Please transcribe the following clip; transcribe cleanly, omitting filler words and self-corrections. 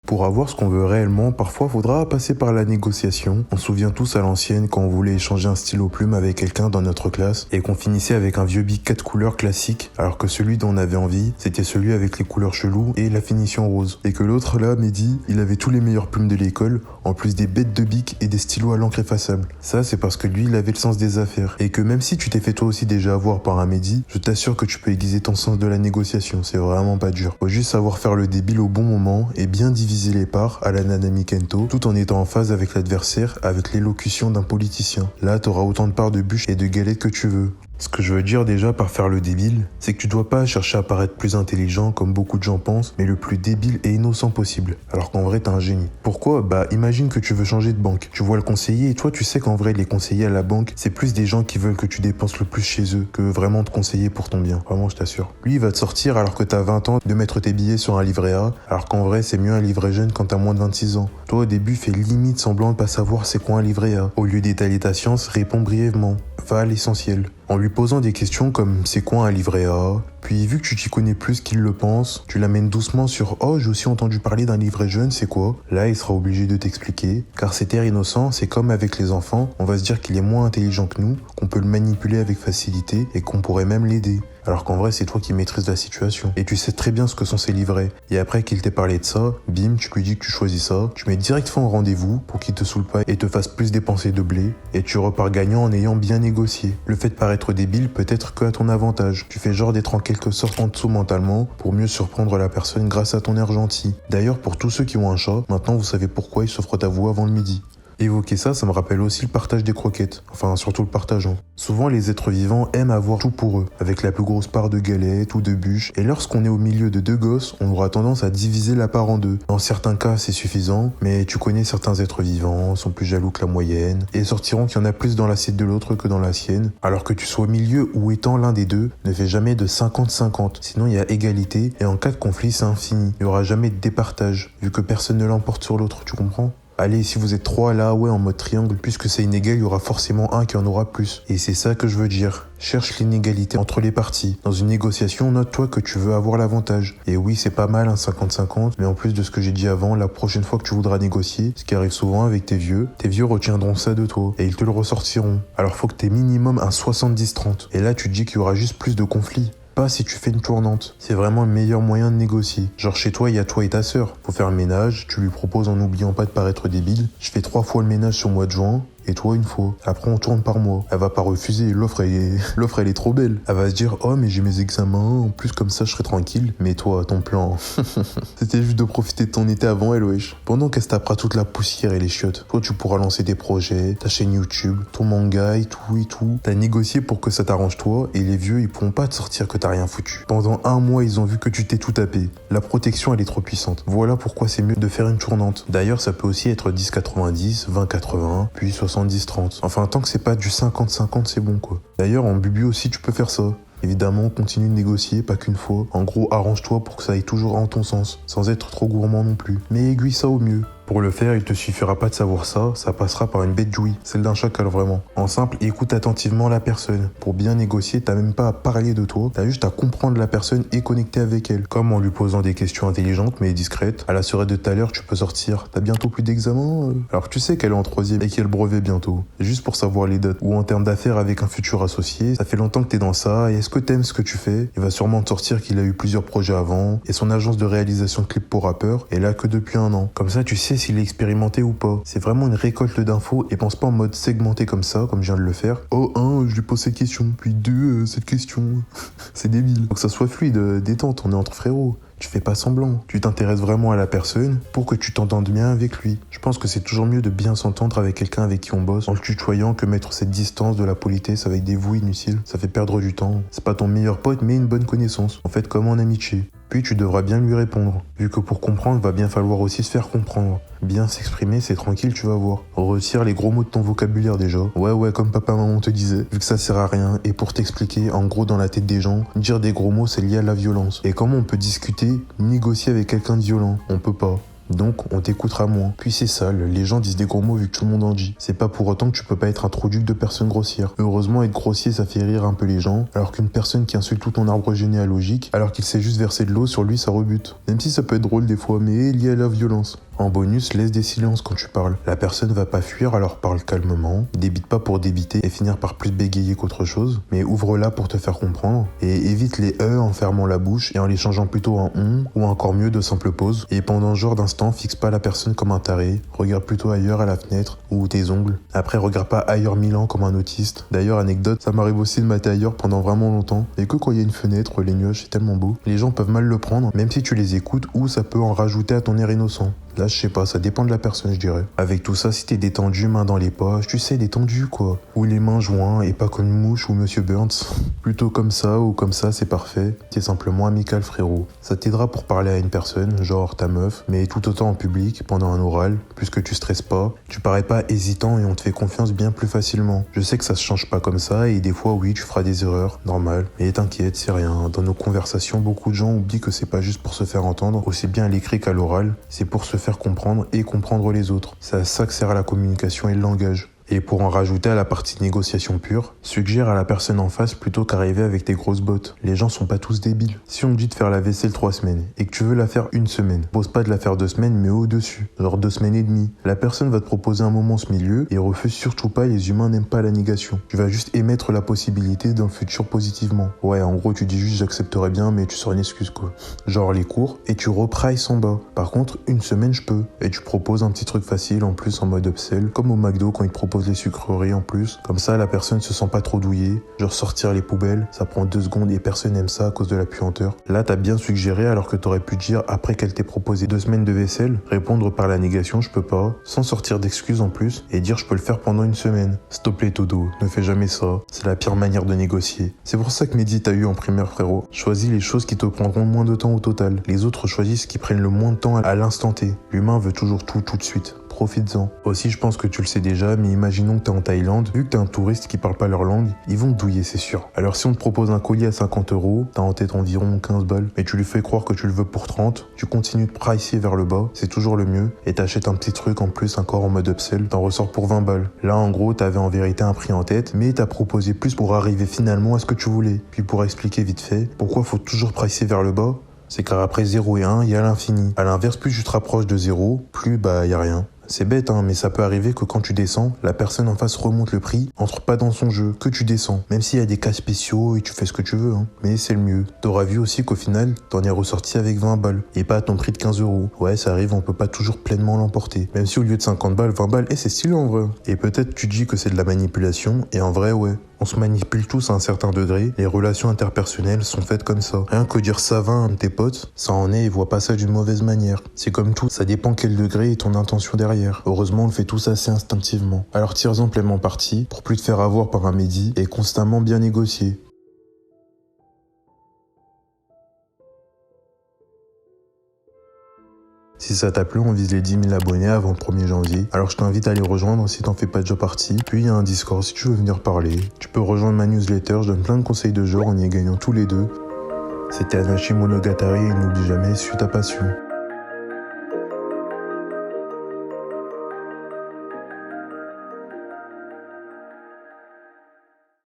Pour avoir ce qu'on veut réellement, parfois faudra passer par la négociation. On se souvient tous à l'ancienne quand on voulait échanger un stylo plume avec quelqu'un dans notre classe et qu'on finissait avec un vieux bic 4 couleurs classique, alors que celui dont on avait envie, c'était celui avec les couleurs cheloues et la finition rose. Et que l'autre là, Mehdi, il avait tous les meilleurs plumes de l'école, en plus des bêtes de bic et des stylos à l'encre effaçable. Ça, c'est parce que lui, il avait le sens des affaires. Et que même si tu t'es fait toi aussi déjà avoir par un Mehdi, je t'assure que tu peux aiguiser ton sens de la négociation, c'est vraiment pas dur. Faut juste savoir faire le débile au bon moment et bien diviser les parts à la Nanami Kento, tout en étant en phase avec l'adversaire, avec l'élocution d'un politicien. Là, t'auras autant de parts de bûches et de galettes que tu veux. Ce que je veux dire déjà par faire le débile, c'est que tu dois pas chercher à paraître plus intelligent comme beaucoup de gens pensent, mais le plus débile et innocent possible, alors qu'en vrai t'es un génie. Pourquoi ? Bah imagine que tu veux changer de banque. Tu vois le conseiller et toi tu sais qu'en vrai les conseillers à la banque, c'est plus des gens qui veulent que tu dépenses le plus chez eux que vraiment te conseiller pour ton bien. Vraiment je t'assure. Lui il va te sortir alors que t'as 20 ans de mettre tes billets sur un livret A, alors qu'en vrai c'est mieux un livret jeune quand t'as moins de 26 ans. Toi au début fais limite semblant de pas savoir c'est quoi un livret A. Au lieu d'étaler ta science, réponds brièvement. Va à l'essentiel. En lui posant des questions comme c'est quoi un livret A, puis vu que tu t'y connais plus qu'il le pense, tu l'amènes doucement sur oh j'ai aussi entendu parler d'un livret jeune, c'est quoi ? Là il sera obligé de t'expliquer, car cet air innocent, c'est comme avec les enfants, on va se dire qu'il est moins intelligent que nous, qu'on peut le manipuler avec facilité et qu'on pourrait même l'aider. Alors qu'en vrai c'est toi qui maîtrises la situation. Et tu sais très bien ce que sont ces livrets. Et après qu'il t'ait parlé de ça, bim, tu lui dis que tu choisis ça, tu mets directement au rendez-vous pour qu'il te saoule pas et te fasse plus dépenser de blé, et tu repars gagnant en ayant bien négocié. Le fait de paraître débile peut être que à ton avantage. Tu fais genre d'être en quelque sorte en dessous mentalement pour mieux surprendre la personne grâce à ton air gentil. D'ailleurs pour tous ceux qui ont un chat, maintenant vous savez pourquoi il se frotte à vous avant le midi. Évoquer ça, ça me rappelle aussi le partage des croquettes. Enfin, surtout le partageant. Souvent, les êtres vivants aiment avoir tout pour eux, avec la plus grosse part de galettes ou de bûches. Et lorsqu'on est au milieu de deux gosses, on aura tendance à diviser la part en deux. Dans certains cas, c'est suffisant, mais tu connais certains êtres vivants, sont plus jaloux que la moyenne, et sortiront qu'il y en a plus dans l'assiette de l'autre que dans la sienne. Alors que tu sois au milieu ou étant l'un des deux, ne fais jamais de 50-50. Sinon, il y a égalité, et en cas de conflit, c'est infini. Il n'y aura jamais de départage, vu que personne ne l'emporte sur l'autre, tu comprends ? Allez, si vous êtes trois là, ouais, en mode triangle, puisque c'est inégal, il y aura forcément un qui en aura plus. Et c'est ça que je veux dire. Cherche l'inégalité entre les parties. Dans une négociation, note-toi que tu veux avoir l'avantage. Et oui, c'est pas mal un 50-50, mais en plus de ce que j'ai dit avant, la prochaine fois que tu voudras négocier, ce qui arrive souvent avec tes vieux retiendront ça de toi, et ils te le ressortiront. Alors faut que t'aies minimum un 70-30. Et là, tu te dis qu'il y aura juste plus de conflits. Pas si tu fais une tournante. C'est vraiment le meilleur moyen de négocier. Genre chez toi, il y a toi et ta sœur. Faut faire le ménage, tu lui proposes en n'oubliant pas de paraître débile. Je fais 3 fois le ménage sur le mois de juin. Et toi une fois. Après on tourne par mois. Elle va pas refuser, l'offre elle est trop belle. Elle va se dire oh mais j'ai mes examens, en plus comme ça je serai tranquille. Mais toi, ton plan, c'était juste de profiter de ton été avant elle wesh. Pendant qu'elle se tapera toute la poussière et les chiottes, toi tu pourras lancer des projets, ta chaîne YouTube, ton manga et tout. T'as négocié pour que ça t'arrange toi et les vieux ils pourront pas te sortir que t'as rien foutu. Pendant 1 mois ils ont vu que tu t'es tout tapé. La protection elle est trop puissante. Voilà pourquoi c'est mieux de faire une tournante. D'ailleurs ça peut aussi être 10-90, 20-80, puis 70-30. Enfin, tant que c'est pas du 50-50, c'est bon quoi. D'ailleurs, en bubu aussi, tu peux faire ça. Évidemment, continue de négocier, pas qu'une fois. En gros, arrange-toi pour que ça aille toujours en ton sens, sans être trop gourmand non plus. Mais aiguille ça au mieux. Pour le faire, il te suffira pas de savoir ça passera par une bête jouie, celle d'un chacal vraiment. En simple, écoute attentivement la personne. Pour bien négocier, t'as même pas à parler de toi, t'as juste à comprendre la personne et connecter avec elle. Comme en lui posant des questions intelligentes mais discrètes. À la soirée de tout à l'heure, tu peux sortir. T'as bientôt plus d'examen Alors tu sais qu'elle est en 3e et qu'il y a le brevet bientôt. Juste pour savoir les dates. Ou en termes d'affaires avec un futur associé, ça fait longtemps que t'es dans ça et est-ce que t'aimes ce que tu fais ? Il va sûrement te sortir qu'il a eu plusieurs projets avant et son agence de réalisation de clips pour rappeurs est là que depuis 1 an. Comme ça, tu sais s'il est expérimenté ou pas. C'est vraiment une récolte d'infos et pense pas en mode segmenté comme ça, comme je viens de le faire. Oh, 1, je lui pose cette question, puis 2, cette question. C'est débile. Faut que ça soit fluide, détente, on est entre frérots. Tu fais pas semblant. Tu t'intéresses vraiment à la personne pour que tu t'entendes bien avec lui. Je pense que c'est toujours mieux de bien s'entendre avec quelqu'un avec qui on bosse en le tutoyant que mettre cette distance de la politesse avec des vous inutiles. Ça fait perdre du temps. C'est pas ton meilleur pote mais une bonne connaissance. En fait, comme en amitié. Puis tu devras bien lui répondre. Vu que pour comprendre, va bien falloir aussi se faire comprendre. Bien s'exprimer, c'est tranquille, tu vas voir. Retire les gros mots de ton vocabulaire déjà. Ouais, comme papa-maman te disait. Vu que ça sert à rien. Et pour t'expliquer, en gros, dans la tête des gens, dire des gros mots, c'est lié à la violence. Et comment on peut discuter, négocier avec quelqu'un de violent ? On peut pas. Donc on t'écoutera moins. Puis c'est sale, les gens disent des gros mots vu que tout le monde en dit. C'est pas pour autant que tu peux pas être un trou de personnes grossières. Heureusement, être grossier ça fait rire un peu les gens, alors qu'une personne qui insulte tout ton arbre généalogique, alors qu'il s'est juste versé de l'eau sur lui, ça rebute. Même si ça peut être drôle des fois, mais lié à la violence. En bonus, laisse des silences quand tu parles. La personne va pas fuir, alors parle calmement. Débite pas pour débiter et finir par plus bégayer qu'autre chose, mais ouvre-la pour te faire comprendre. Et évite les en fermant la bouche et en les changeant plutôt en on, ou encore mieux de simples pauses. Et pendant ce genre d'instant, fixe pas la personne comme un taré. Regarde plutôt ailleurs à la fenêtre ou tes ongles. Après, regarde pas ailleurs 1000 ans comme un autiste. D'ailleurs, anecdote, ça m'arrive aussi de mater ailleurs pendant vraiment longtemps. Et que quand il y a une fenêtre, les nuages, c'est tellement beau. Les gens peuvent mal le prendre, même si tu les écoutes, ou ça peut en rajouter à ton air innocent. Là, je sais pas, ça dépend de la personne, je dirais. Avec tout ça, si t'es détendu, mains dans les poches, tu sais, détendu, quoi. Ou les mains joints, et pas comme une mouche ou Monsieur Burns. Plutôt comme ça ou comme ça, c'est parfait. T'es simplement amical, frérot. Ça t'aidera pour parler à une personne, genre ta meuf, mais tout autant en public, pendant un oral, puisque tu stresses pas. Tu parais pas hésitant et on te fait confiance bien plus facilement. Je sais que ça se change pas comme ça, et des fois, oui, tu feras des erreurs, normal. Mais t'inquiète, c'est rien. Dans nos conversations, beaucoup de gens oublient que c'est pas juste pour se faire entendre, aussi bien à l'écrit qu'à l'oral. C'est pour se faire comprendre et comprendre les autres. C'est à ça que sert la communication et le langage. Et pour en rajouter à la partie négociation pure, suggère à la personne en face plutôt qu'arriver avec tes grosses bottes. Les gens sont pas tous débiles. Si on te dit de faire la vaisselle 3 semaines et que tu veux la faire 1 semaine, pose pas de la faire 2 semaines mais au-dessus, genre 2 semaines et demie. La personne va te proposer un moment ce milieu et refuse surtout pas, les humains n'aiment pas la négation. Tu vas juste émettre la possibilité d'un futur positivement. Ouais, en gros tu dis juste j'accepterais bien mais tu sors une excuse quoi. Genre les cours et tu reprices en bas. Par contre 1 semaine je peux. Et tu proposes un petit truc facile en plus en mode upsell, comme au McDo quand ils te proposent les sucreries en plus. Comme ça, la personne se sent pas trop douillée. Genre sortir les poubelles, ça prend 2 secondes et personne n'aime ça à cause de la puanteur. Là, t'as bien suggéré alors que t'aurais pu dire après qu'elle t'ait proposé 2 semaines de vaisselle, répondre par la négation je peux pas, sans sortir d'excuses en plus, et dire je peux le faire pendant 1 semaine. S'il te plaît Todo, ne fais jamais ça. C'est la pire manière de négocier. C'est pour ça que Mehdi t'a eu en primaire frérot. Choisis les choses qui te prendront moins de temps au total. Les autres choisissent ce qui prennent le moins de temps à l'instant T. L'humain veut toujours tout de suite. Profites-en. Aussi, je pense que tu le sais déjà, mais imaginons que t'es en Thaïlande, vu que t'es un touriste qui parle pas leur langue, ils vont te douiller, c'est sûr. Alors si on te propose un colis à 50 €, t'as en tête environ 15 balles, mais tu lui fais croire que tu le veux pour 30, tu continues de pricer vers le bas, c'est toujours le mieux, et t'achètes un petit truc en plus encore en mode upsell, t'en ressors pour 20 balles. Là, en gros, t'avais en vérité un prix en tête, mais t'as proposé plus pour arriver finalement à ce que tu voulais. Puis pour expliquer vite fait, pourquoi faut toujours pricer vers le bas, c'est car après 0 et 1, il y a l'infini. À l'inverse, plus tu te rapproches de 0, plus y a rien. C'est bête mais ça peut arriver que quand tu descends, la personne en face remonte le prix, entre pas dans son jeu, que tu descends. Même s'il y a des cas spéciaux et tu fais ce que tu veux mais c'est le mieux. T'auras vu aussi qu'au final, t'en es ressorti avec 20 balles, et pas à ton prix de 15 €. Ouais, ça arrive, on peut pas toujours pleinement l'emporter. Même si au lieu de 50 balles, 20 balles, c'est stylé en vrai. Et peut-être tu dis que c'est de la manipulation, et en vrai ouais. On se manipule tous à un certain degré, les relations interpersonnelles sont faites comme ça. Rien que dire ça va à un de tes potes, ça en est et voit pas ça d'une mauvaise manière. C'est comme tout, ça dépend quel degré et ton intention derrière. Heureusement, on le fait tous assez instinctivement. Alors tire-en pleinement parti, pour plus te faire avoir par un Mehdi, et constamment bien négocier. Si ça t'a plu, on vise les 10 000 abonnés avant le 1er janvier. Alors je t'invite à les rejoindre si t'en fais pas déjà partie. Puis il y a un Discord si tu veux venir parler. Tu peux rejoindre ma newsletter, je donne plein de conseils de genre en y gagnant tous les deux. C'était Anachi Monogatari et n'oublie jamais, suis ta passion.